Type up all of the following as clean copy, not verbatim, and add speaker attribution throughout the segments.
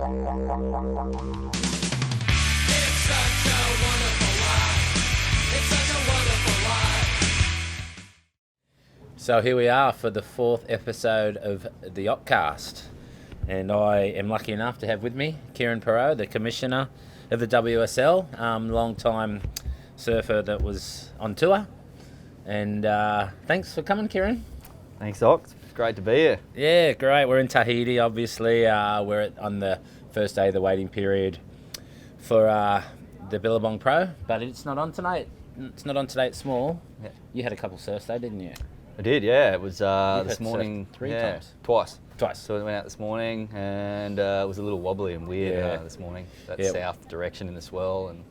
Speaker 1: So here we are for the 4th episode of the Occ-Cast, and I am lucky enough to have with me Kieren Perrow, the Commissioner of the WSL, long-time surfer that was on tour. And thanks for coming, Kieren.
Speaker 2: Thanks, Occ. It's great to be here.
Speaker 1: Yeah, great. We're in Tahiti, obviously. We're on the first day of the waiting period for the Billabong Pro, but it's not on tonight. It's not on today. It's small.
Speaker 2: Yeah.
Speaker 1: You had a couple surfs though, didn't you?
Speaker 2: I did, yeah. It was this morning.
Speaker 1: Three times?
Speaker 2: Twice.
Speaker 1: Twice.
Speaker 2: So we went out this morning, and it was a little wobbly and weird this morning. That south direction in the swell, and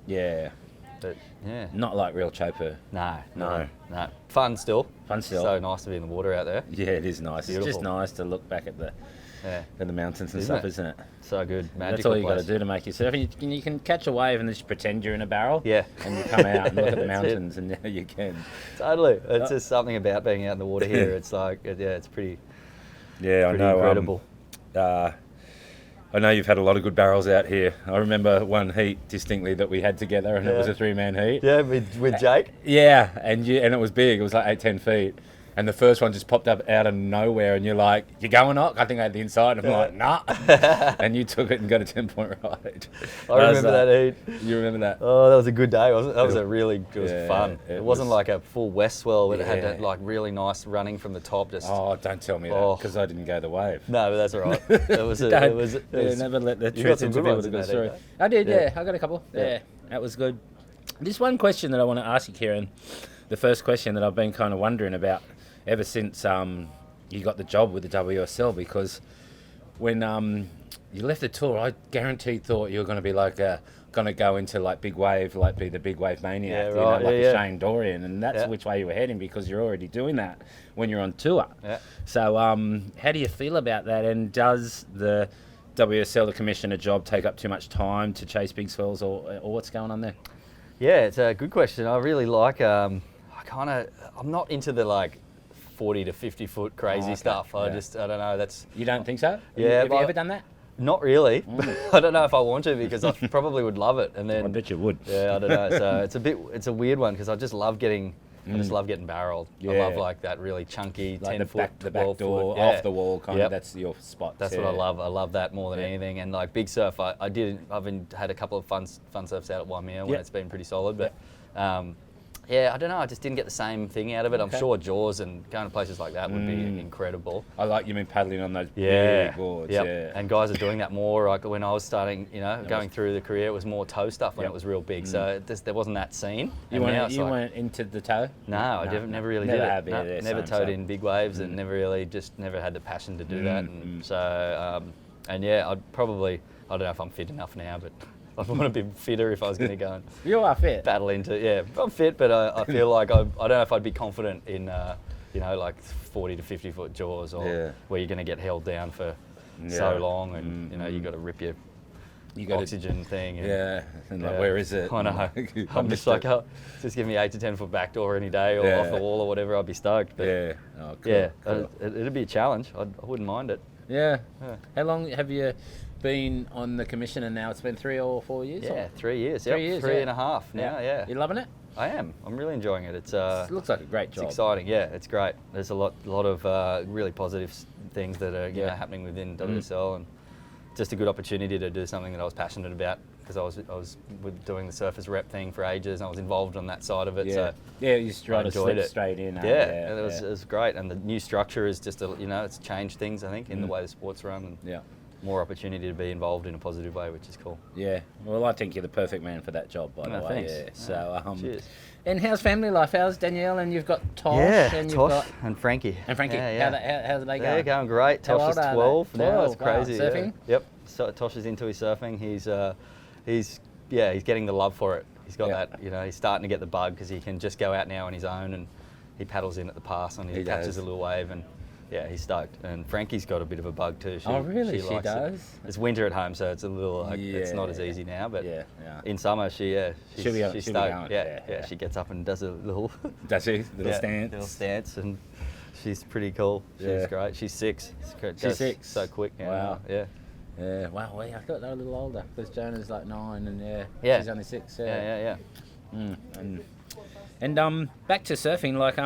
Speaker 2: but yeah,
Speaker 1: not like real chopper.
Speaker 2: No. Fun still. So nice to be in the water out there.
Speaker 1: Yeah, it is nice.
Speaker 2: Beautiful.
Speaker 1: It's just nice to look back at the mountains and stuff, isn't it?
Speaker 2: So good. Magical.
Speaker 1: That's all you got
Speaker 2: place.
Speaker 1: to do to make you surf. You can catch a wave and just pretend you're in a barrel.
Speaker 2: Yeah.
Speaker 1: And you come out and look at the mountains, and you can.
Speaker 2: Totally. It's just something about being out in the water here. It's like, it's pretty.
Speaker 1: Yeah,
Speaker 2: pretty
Speaker 1: I know.
Speaker 2: Incredible.
Speaker 1: I know you've had a lot of good barrels out here. I remember one heat distinctly that we had together, and it was a 3-man heat.
Speaker 2: Yeah, with Jake.
Speaker 1: Yeah, and it was big. It was like 8-10 feet. And the first one just popped up out of nowhere, and you're like, "You going, Occ?" I think I had the inside, and I'm like, "Nah." And you took it and got a 10-point ride.
Speaker 2: I remember that heat.
Speaker 1: You remember that?
Speaker 2: Oh, that was a good day, wasn't it? That was it was fun.
Speaker 1: It
Speaker 2: wasn't like a full west swell, but it had that
Speaker 1: Yeah.
Speaker 2: like really nice running from the top. Just
Speaker 1: Oh, don't tell me that, because I didn't go the wave.
Speaker 2: no, but that's all right. It was
Speaker 1: never let the
Speaker 2: you got
Speaker 1: truth
Speaker 2: some
Speaker 1: into
Speaker 2: good
Speaker 1: people
Speaker 2: ones
Speaker 1: the
Speaker 2: in
Speaker 1: good
Speaker 2: that,
Speaker 1: story.
Speaker 2: didn't
Speaker 1: I did,
Speaker 2: Yeah.
Speaker 1: I got a couple.
Speaker 2: Yeah.
Speaker 1: Yeah, that was good. This one question that I want to ask you, Kieren, the first question that I've been kind of wondering about ever since you got the job with the WSL, because when you left the tour, I guaranteed thought you were going to be like going to go into like big wave, like be the big wave maniac,
Speaker 2: Yeah, right.
Speaker 1: like
Speaker 2: Yeah,
Speaker 1: a Shane Dorian, and that's which way you were heading, because you're already doing that when you're on tour.
Speaker 2: Yeah.
Speaker 1: So how do you feel about that, and does the WSL, the Commissioner job, take up too much time to chase big swells, or what's going on there?
Speaker 2: Yeah, it's a good question. I really like. I'm not into the like 40 to 50 foot crazy stuff. I don't know. That's
Speaker 1: You don't think so?
Speaker 2: Yeah,
Speaker 1: Have you ever done that?
Speaker 2: not really. I don't know if I want to, because I probably would love it. And then
Speaker 1: I bet you would.
Speaker 2: Yeah, I don't know. So it's a weird one, because I just love getting. I just love getting barreled.
Speaker 1: Yeah.
Speaker 2: I love like that really chunky
Speaker 1: Like
Speaker 2: 10 foot,
Speaker 1: the back
Speaker 2: 12
Speaker 1: door,
Speaker 2: foot.
Speaker 1: off the wall kind
Speaker 2: Yep.
Speaker 1: of. That's your spot.
Speaker 2: That's what I love. I love that more than anything. And like big surf, I've had a couple of fun surfs out at Waimea when it's been pretty solid. But I don't know. I just didn't get the same thing out of it. I'm sure Jaws and going to places like that would be incredible.
Speaker 1: I like you mean paddling on those big boards.
Speaker 2: Yep.
Speaker 1: Yeah.
Speaker 2: And guys are doing that more. Like when I was starting, going through the career, it was more toe stuff when it was real big. So there wasn't that scene.
Speaker 1: You weren't into the toe?
Speaker 2: No, I never really
Speaker 1: Never
Speaker 2: did
Speaker 1: have,
Speaker 2: it.
Speaker 1: yeah,
Speaker 2: No,
Speaker 1: yeah,
Speaker 2: never
Speaker 1: same.
Speaker 2: towed in big waves, and never had the passion to do that. And so, I'd probably, I don't know if I'm fit enough now, but I want to be fitter if I was going to go and
Speaker 1: You are fit.
Speaker 2: battle into. I'm fit, but I feel like I don't know if I'd be confident in like 40 to 50 foot jaws, or where you're going to get held down for so long, and you got to rip your oxygen thing. And,
Speaker 1: and like, where is it?
Speaker 2: I know. I'm just like, just give me 8 to 10 foot back door any day, or off the wall or whatever. I'd be stoked. But
Speaker 1: Oh, cool. Cool.
Speaker 2: It'd be a challenge. I wouldn't mind it.
Speaker 1: Yeah. How long have you been on the Commissioner now? It's been 3 or 4 years?
Speaker 2: Yeah, 3 years.
Speaker 1: 3 years.
Speaker 2: 3.5 now. Yeah.
Speaker 1: You loving it?
Speaker 2: I am. I'm really enjoying it.
Speaker 1: It looks like a great job.
Speaker 2: It's exciting. Yeah, it's great. There's a lot of really positive things that are happening within WSL, and just a good opportunity to do something that I was passionate about, because I was doing the surface rep thing for ages, and I was involved on that side of it. So
Speaker 1: you just try to slip
Speaker 2: it.
Speaker 1: straight in.
Speaker 2: It was great, and the new structure is just it's changed things, I think, in the way the sport's run, and more opportunity to be involved in a positive way, which is cool.
Speaker 1: Yeah, well, I think you're the perfect man for that job, by the way.
Speaker 2: Thanks.
Speaker 1: Yeah. So,
Speaker 2: cheers.
Speaker 1: And how's family life? How's Danielle? And you've got Tosh.
Speaker 2: and
Speaker 1: you've got
Speaker 2: and Frankie.
Speaker 1: And Frankie.
Speaker 2: Yeah.
Speaker 1: How's they going?
Speaker 2: They're going great.
Speaker 1: How
Speaker 2: Tosh is
Speaker 1: old are they?
Speaker 2: 12 now.
Speaker 1: 12,
Speaker 2: It's crazy.
Speaker 1: wow. Surfing?
Speaker 2: Yep. So Tosh is into his surfing. He's getting the love for it. He's got that. He's starting to get the bug, because he can just go out now on his own, and he paddles in at the pass, and he catches a little wave, and he's stoked. And Frankie's got a bit of a bug too.
Speaker 1: Oh, really? She
Speaker 2: likes
Speaker 1: does?
Speaker 2: it. It's winter at home, so it's a little it's not as easy now. But in summer, she's stoked.
Speaker 1: Going.
Speaker 2: She gets up and does a little
Speaker 1: Does she? Stance?
Speaker 2: little stance, and she's pretty cool. She's great. She's 6.
Speaker 1: She's 6.
Speaker 2: So quick.
Speaker 1: Wow.
Speaker 2: Yeah.
Speaker 1: Yeah, wow, I thought they were a little older because Jonah's like 9 and she's only 6.
Speaker 2: Yeah.
Speaker 1: And back to surfing, like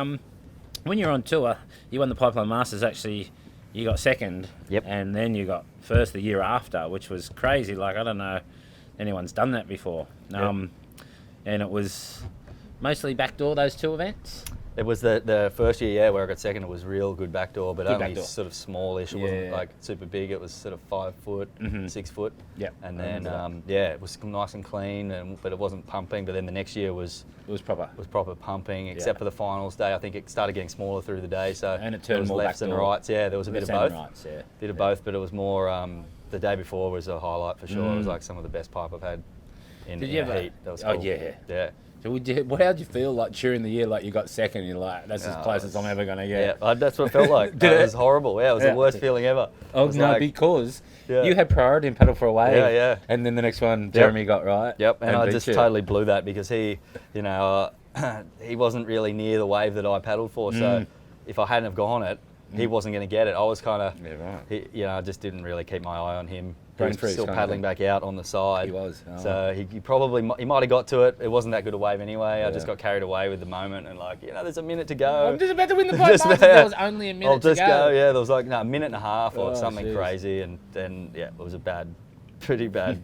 Speaker 1: when you're on tour, you won the Pipeline Masters. Actually, you got second.
Speaker 2: Yep.
Speaker 1: And then you got first the year after, which was crazy. Like I don't know anyone's done that before. And it was mostly backdoor those 2 events.
Speaker 2: It was the first year, where I got second. It was real good backdoor, but
Speaker 1: Good
Speaker 2: only
Speaker 1: backdoor.
Speaker 2: sort of smallish. It wasn't like super big. It was sort of 5 foot, 6 foot.
Speaker 1: Yep.
Speaker 2: And then it was nice and clean, but it wasn't pumping. But then the next year was
Speaker 1: proper.
Speaker 2: Was proper pumping, except for the finals day. I think it started getting smaller through the day, so
Speaker 1: and it
Speaker 2: there
Speaker 1: turned
Speaker 2: was
Speaker 1: more
Speaker 2: lefts and
Speaker 1: backdoor.
Speaker 2: rights. Yeah, there was a bit of
Speaker 1: Left
Speaker 2: both.
Speaker 1: and rights, yeah.
Speaker 2: Bit of both, but it was more. The day before was a highlight for sure. It was like some of the best pipe I've had in
Speaker 1: Did you ever?
Speaker 2: heat. That was cool.
Speaker 1: Oh yeah.
Speaker 2: Yeah.
Speaker 1: So how'd you feel like during the year? Like you got second, you're like, that's as close as I'm ever gonna get.
Speaker 2: Yeah, that's what it felt like. It was horrible. Yeah, it was the worst feeling ever.
Speaker 1: Oh no, because
Speaker 2: Yeah.
Speaker 1: you had priority in paddle for a wave.
Speaker 2: Yeah.
Speaker 1: And then the next one, Jeremy got right.
Speaker 2: Yep, and I
Speaker 1: beat
Speaker 2: just
Speaker 1: you.
Speaker 2: totally blew that because he wasn't really near the wave that I paddled for. So if I hadn't have gone it, he wasn't going to get it. I was kind of, I just didn't really keep my eye on him. He was still paddling back out on the side.
Speaker 1: He was. Oh.
Speaker 2: So he might have got to it. It wasn't that good a wave anyway. Yeah. I just got carried away with the moment and there's a minute to go.
Speaker 1: I'm just about to win the Pipe Masters. There was only a minute
Speaker 2: I'll just
Speaker 1: to go.
Speaker 2: Yeah, there was like a minute and a half or something
Speaker 1: jeez.
Speaker 2: crazy, and then it was a pretty bad.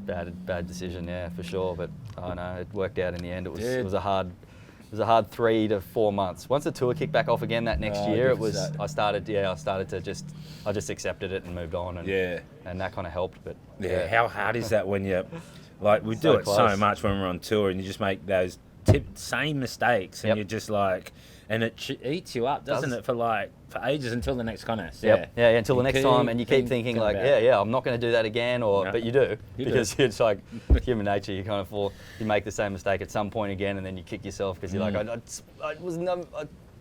Speaker 2: Bad decision, for sure. But I know it worked out in the end. It was a hard 3 to 4 months. Once the tour kicked back off again that next year, I just accepted it and moved on, and that kind of helped. But
Speaker 1: how hard is that when you we do it
Speaker 2: close.
Speaker 1: so much when we're on tour and you just make those same mistakes and you're just like, and it eats you up, doesn't it, for ages until the next contest.
Speaker 2: Until the next time, and you keep thinking I'm not going to do that again, but you do, because it's like human nature. You kind of you make the same mistake at some point again, and then you kick yourself because you're like, I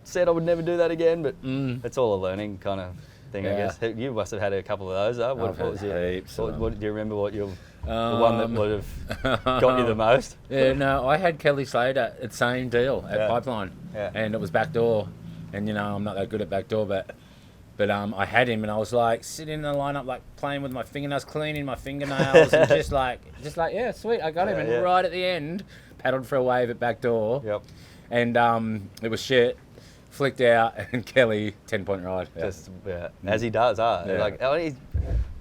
Speaker 2: said I would never do that again, but it's all a learning kind of thing, I guess. You must have had a couple of those. Huh? What was
Speaker 1: heaps.
Speaker 2: What do you remember? What the one that would have got you the most?
Speaker 1: Yeah, no, I had Kelly Slater at same deal at Pipeline, and it was backdoor, and I'm not that good at backdoor, but I had him, and I was like sitting in the lineup, like playing with my fingernails, cleaning my fingernails, and just like yeah, sweet, I got him, and right at the end, paddled for a wave at backdoor, and it was shit. Flicked out, and Kelly 10-point ride.
Speaker 2: As he does. He's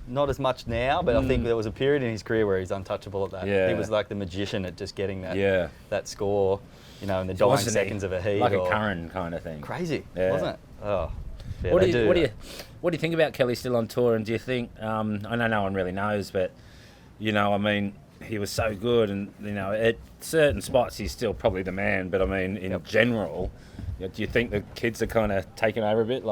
Speaker 2: not as much now, but I think there was a period in his career where he's untouchable at that. He was like the magician at just getting that score, in the dying seconds of a heat,
Speaker 1: like a Curran kind of thing.
Speaker 2: Crazy, wasn't it? Oh,
Speaker 1: what do you think about Kelly still on tour? And do you think? I know no one really knows, but he was so good, and at certain spots he's still probably the man. But in general. Do you think the kids are kind of taking over a bit?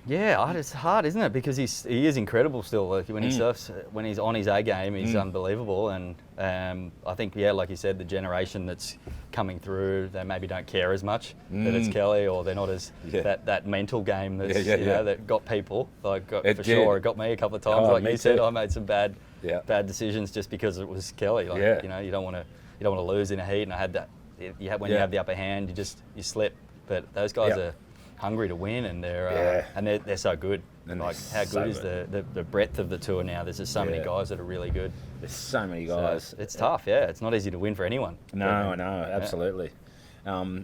Speaker 2: It's hard, isn't it? Because he is incredible still. When he surfs, when he's on his A game, he's unbelievable. And I think, like you said, the generation that's coming through, they maybe don't care as much that it's Kelly, or they're not as that mental game that's that got people. It got me a couple of times. You said, I made some bad decisions just because it was Kelly. You don't want to lose in a heat, and I had that. You have the upper hand, you slip. But those guys are hungry to win, and they're so good.
Speaker 1: And
Speaker 2: how good is the breadth of the tour now? There's just so many guys that are really good.
Speaker 1: There's so many guys.
Speaker 2: So it's tough. It's not easy to win for anyone.
Speaker 1: No, I know, absolutely.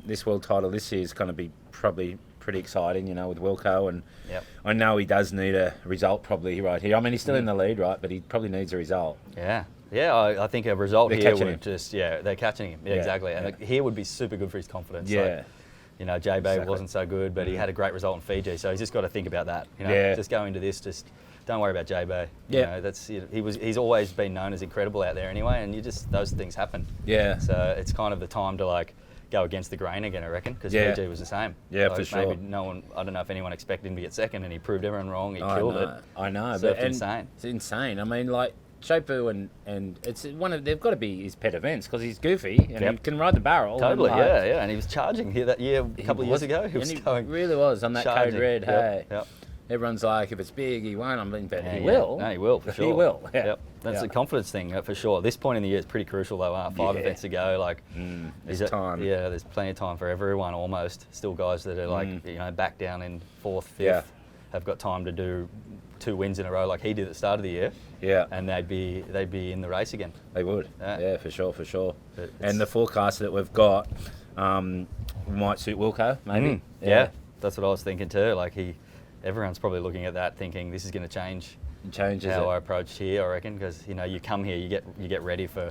Speaker 1: This world title this year is going to be probably pretty exciting, with Wilco, and I know he does need a result probably right here. He's still in the lead, right? But he probably needs a result.
Speaker 2: Yeah, I think a result
Speaker 1: they're
Speaker 2: here
Speaker 1: catching
Speaker 2: would they're catching him. Yeah, exactly. And here would be super good for his confidence. J-Bay wasn't so good, but he had a great result in Fiji, so he's just got to think about that. Just go into this, just don't worry about J-Bay. He's always been known as incredible out there anyway, and those things happen. So it's kind of the time to go against the grain again, I reckon, because Fiji was the same.
Speaker 1: For sure.
Speaker 2: Maybe I don't know if anyone expected him to get second, and he proved everyone wrong. He killed it.
Speaker 1: I know,
Speaker 2: but it's insane.
Speaker 1: It's insane. Chopu and it's they've got to be his pet events because he's goofy and he can ride the barrel.
Speaker 2: Totally, and he was charging here that year a couple of years ago. He
Speaker 1: really was on that
Speaker 2: charging.
Speaker 1: Code Red. Hey, everyone's like, if it's big, he won't. But he will.
Speaker 2: No, he will for sure.
Speaker 1: He will.
Speaker 2: That's a confidence thing for sure. This point in the year is pretty crucial though. 5 events to go.
Speaker 1: There's time.
Speaker 2: There's plenty of time for everyone almost. Still guys that are back down in 4th, 5th. have got time to do 2 wins in a row like he did at the start of the year.
Speaker 1: Yeah.
Speaker 2: And they'd be in the race again.
Speaker 1: They would. Yeah, for sure.
Speaker 2: But
Speaker 1: And the forecast that we've got might suit Wilco, maybe.
Speaker 2: Yeah, that's what I was thinking too. Like everyone's probably looking at that, thinking this is going to change how I approach here. I reckon, because you come here, you get ready for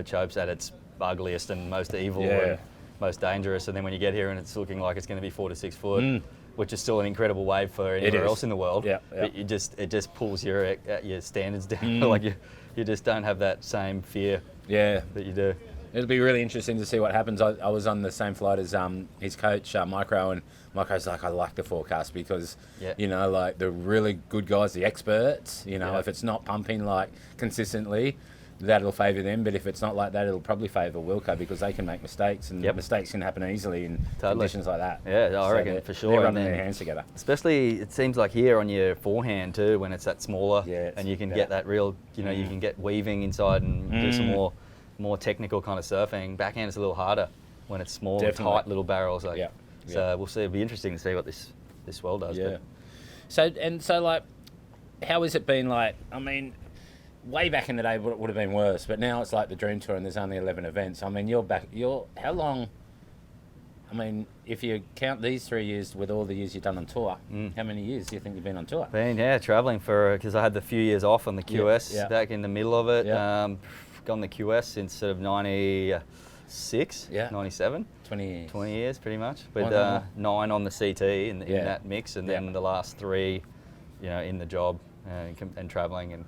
Speaker 2: Chopes at its ugliest and most evil and most dangerous, and then when you get here and it's looking like it's going to be 4 to 6 foot, which is still an incredible wave for anywhere else in the world. But it just pulls your standards down. Like you just don't have that same fear. that you do.
Speaker 1: It'll be really interesting to see what happens. I was on the same flight as his coach, Micro, and Micro's like, I like the forecast because, like the really good guys, the experts, if it's not pumping like consistently, that'll favour them. But if it's not like that, it'll probably favour Wilco because they can make mistakes, and mistakes can happen easily in conditions like that.
Speaker 2: Yeah, I reckon for sure.
Speaker 1: They're running their hands together.
Speaker 2: Especially, it seems like here on your forehand too, when it's that smaller, and you can get that real, you can get weaving inside and do some more technical kind of surfing. Backhand is a little harder when it's small, tight little barrels. So we'll see. It'll be interesting to see what this swell does.
Speaker 1: Yeah. So like, how has it been? Like, I mean, way back in the day, it would have been worse. But now it's like the Dream Tour, and there's only 11 events. I mean, how long? I mean, if you count these 3 years with all the years you've done on tour, how many years do you think you've been on tour?
Speaker 2: Travelling because I had the few years off on the QS back in the middle of it. Gone the QS since sort of 96, 97. 20 years pretty much, with 9 on the CT in that mix, and then the last 3 in the job and travelling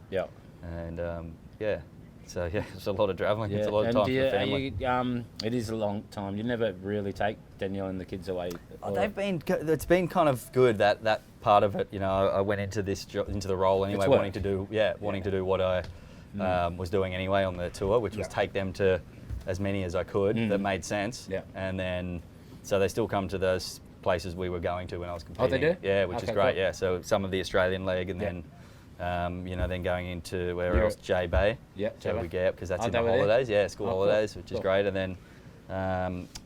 Speaker 2: so it's a lot of travelling. It's a lot of time for the family.
Speaker 1: It is a long time. You never really take Danielle and the kids away.
Speaker 2: It's been kind of good, that part of it. I went into the role anyway, wanting to do what I was doing anyway on the tour, which was take them to as many as I could that made sense. And then, so they still come to those places we were going to when I was competing.
Speaker 1: Oh, they do?
Speaker 2: Yeah, which is great. Cool. Yeah, so some of the Australian leg, and then, then going into where else? J Bay. So we get, because that's in the holidays. There? School holidays, which is great. And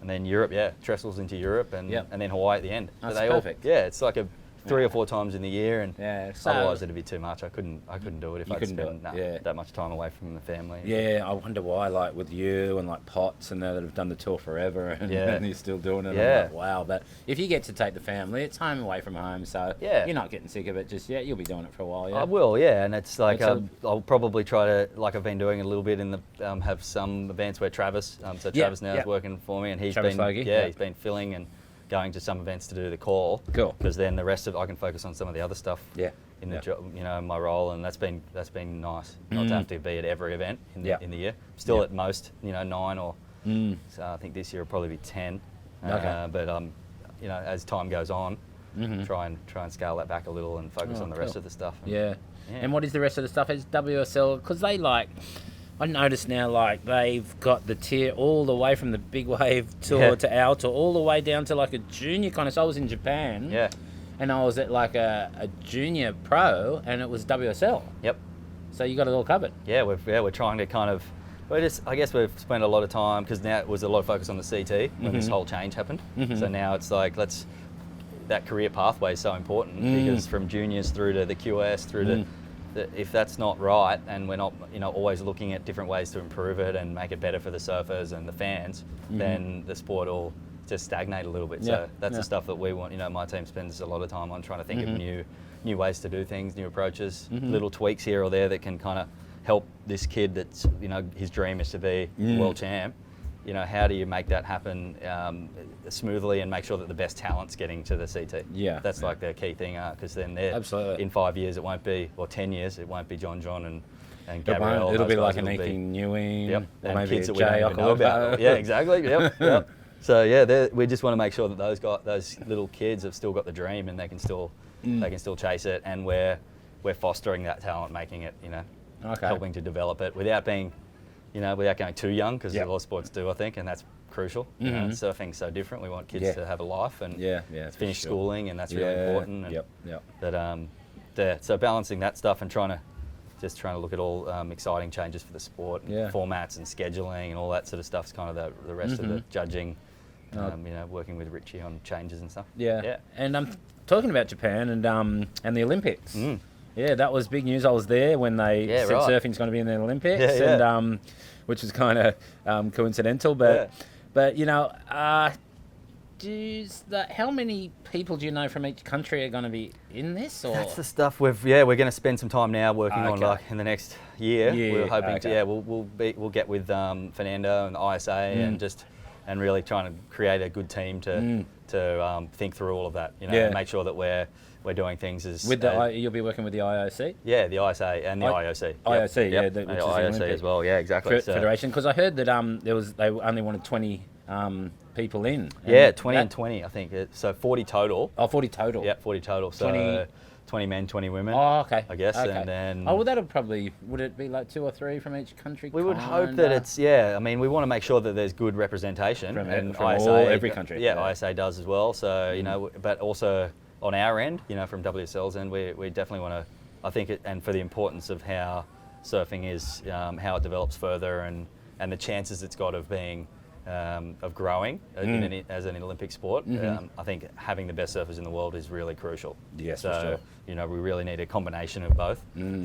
Speaker 2: then Europe. Trestles into Europe, and then Hawaii at the end.
Speaker 1: That's perfect.
Speaker 2: It's like 3 or 4 times in the year, and
Speaker 1: so
Speaker 2: otherwise it'd be too much. I couldn't do it if I spent that much time away from the family.
Speaker 1: Yeah, I wonder why, like with you and like Potts and that have done the tour forever, and you're still doing it. I'm like, wow. But if you get to take the family, it's home away from home, so you're not getting sick of it just yet. You'll be doing it for a while.
Speaker 2: I will, and it's like I'll probably try to, like I've been doing a little bit in the have some events where Travis, Travis now is working for me, and he's he's been filling and going to some events to do the call.
Speaker 1: Cool.
Speaker 2: Because then the rest of I can focus on some of the other stuff. In the job, my role, and that's been nice not to have to be at every event in the year. Still at most, 9 or so. I think this year will probably be 10. But as time goes on, try and scale that back a little and focus on the rest of the stuff.
Speaker 1: And what is the rest of the stuff? Is WSL, because they I noticed now, like, they've got the tier all the way from the big wave tour to our tour, all the way down to like a junior kind of. So I was in Japan, and I was at like a junior pro, and it was WSL. So you got it all covered.
Speaker 2: We're trying to kind of. I guess we've spent a lot of time, because now it was a lot of focus on the CT when this whole change happened. So now it's like that career pathway is so important, because from juniors through to the QS through to. If that's not right, and we're not, always looking at different ways to improve it and make it better for the surfers and the fans, then the sport will just stagnate a little bit. So that's the stuff that we want. My team spends a lot of time on trying to think of new ways to do things, new approaches, little tweaks here or there that can kind of help this kid that's, his dream is to be world champ. How do you make that happen smoothly and make sure that the best talent's getting to the CT? That's like the key thing, because then in 5 years it won't be, or 10 years, it won't be John and Gabrielle.
Speaker 1: It'll be like an Ethan Ewing, or
Speaker 2: and
Speaker 1: maybe
Speaker 2: kids
Speaker 1: a
Speaker 2: that we don't
Speaker 1: Jay
Speaker 2: even know about. Exactly. So we just want to make sure that those little kids have still got the dream, and they can still chase it, and we're fostering that talent, making it, helping to develop it without being. Without going too young, because a lot of sports do, I think, and that's crucial. Surfing's so different. We want kids to have a life and finish schooling, and that's really important. And But so balancing that stuff and trying to look at all exciting changes for the sport, formats and scheduling and all that sort of stuff is kind of the rest of the judging
Speaker 1: No.
Speaker 2: You know, working with Richie on changes and stuff.
Speaker 1: Yeah.
Speaker 2: Yeah.
Speaker 1: And I'm talking about Japan and the Olympics.
Speaker 2: Mm.
Speaker 1: Yeah, that was big news. I was there when they said surfing's going to be in the Olympics, and which was kind of coincidental. But you know, how many people do you know from each country are going to be in this? Or
Speaker 2: That's the stuff we're going to spend some time now working on, like in the next year. We're hoping to we'll get with Fernando and the ISA and really trying to create a good team to think through all of that. You know, and make sure that we're doing things as
Speaker 1: with you'll be working with the IOC.
Speaker 2: Yeah, the ISA and the IOC.
Speaker 1: IOC,
Speaker 2: yep.
Speaker 1: which
Speaker 2: the
Speaker 1: is the
Speaker 2: IOC
Speaker 1: Olympic
Speaker 2: as well. Yeah, exactly.
Speaker 1: Federation, because I heard that they only wanted 20 people in.
Speaker 2: Yeah, 20 and 20, I think. So 40 total.
Speaker 1: Oh, 40 total.
Speaker 2: Yeah, 40 total. So 20 men, 20 women.
Speaker 1: Oh, okay.
Speaker 2: I guess,
Speaker 1: okay.
Speaker 2: And then.
Speaker 1: Oh, well, would it be like 2 or 3 from each country?
Speaker 2: We would hope that it's I mean, we want to make sure that there's good representation
Speaker 1: from
Speaker 2: ISA,
Speaker 1: every country.
Speaker 2: Yeah, ISA does as well. So you know, but also on our end, you know, from WSL's end, we definitely want to. I think and for the importance of how surfing is, how it develops further, and the chances it's got of being. Of growing as an Olympic sport, I think having the best surfers in the world is really crucial.
Speaker 1: Yes,
Speaker 2: so,
Speaker 1: for sure.
Speaker 2: You know, we really need a combination of both,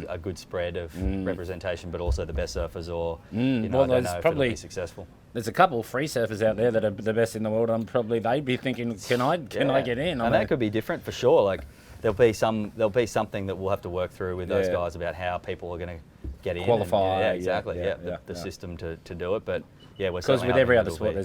Speaker 2: a good spread of representation, but also the best surfers. Or you know, I don't know if it'll be successful.
Speaker 1: There's a couple of free surfers out there that are the best in the world, and probably they'd be thinking, "Can I get in?"
Speaker 2: And that could be different for sure. Like there'll be something that we'll have to work through with those guys about how people are going to get in.
Speaker 1: Qualify.
Speaker 2: Exactly. The system to do it, but. Yeah,
Speaker 1: because with every other sport,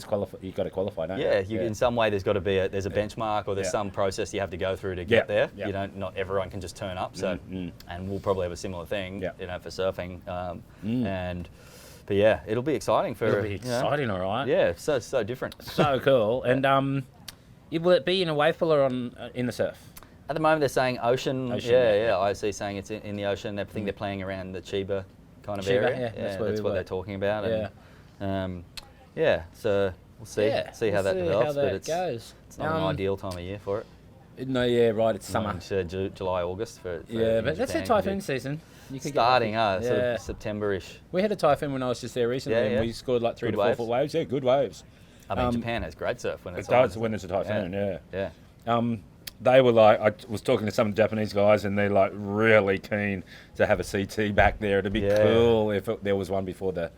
Speaker 1: you've got to qualify, don't you?
Speaker 2: In some way, there's got to be a benchmark, or there's some process you have to go through to get there. You know, not everyone can just turn up. So, and we'll probably have a similar thing, you know, for surfing. But yeah, it'll be exciting
Speaker 1: It'll be exciting, all right.
Speaker 2: Yeah, so different.
Speaker 1: So cool. And will it be in a wave pool or in the surf?
Speaker 2: At the moment, they're saying ocean. I see saying it's in the ocean. They think they're playing around the Chiba kind of area.
Speaker 1: Yeah,
Speaker 2: that's what they're talking about.
Speaker 1: Yeah.
Speaker 2: So we'll see how that develops, but it's not an ideal time of year for it.
Speaker 1: No, yeah, right. It's summer.
Speaker 2: July, August for
Speaker 1: but that's a typhoon season.
Speaker 2: You could starting, sort of September-ish.
Speaker 1: We had a typhoon when I was just there recently, and we scored like 3 to 4 foot waves. Yeah, good waves.
Speaker 2: I mean, Japan has great surf when it's
Speaker 1: when it's a typhoon.
Speaker 2: Yeah.
Speaker 1: They were like, I was talking to some Japanese guys, and they're like really keen to have a CT back there. It'd be cool if there was one before the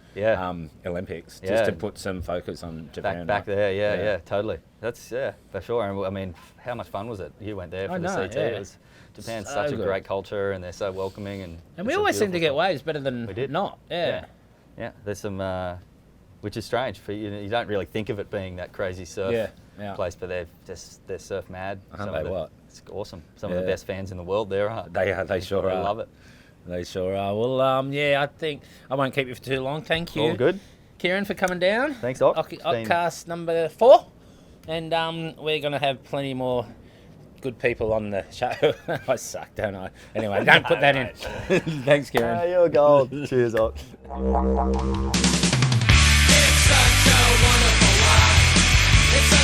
Speaker 1: Olympics, just to put some focus on Japan.
Speaker 2: Back there, totally. That's for sure. And I mean, how much fun was it? You went there for the CT.
Speaker 1: Yeah.
Speaker 2: It was, Japan's such a great culture, and they're so welcoming, and
Speaker 1: we always seem to get waves better than not. Yeah.
Speaker 2: There's some, which is strange for you. You don't really think of it being that crazy surf. Place, but they're surf mad. It's awesome. Some of the best fans in the world there are.
Speaker 1: They are. They sure are.
Speaker 2: I love it.
Speaker 1: They sure are. Well, I think I won't keep you for too long. Thank you.
Speaker 2: All good.
Speaker 1: Kieren, for coming down.
Speaker 2: Thanks, Oc.
Speaker 1: Occ-Cast number 4, and we're going to have plenty more good people on the show. I suck, don't I? Anyway, don't put that in. Thanks, Kieren.
Speaker 2: You're gold. Cheers, Oc.
Speaker 3: It's such a wonderful life. It's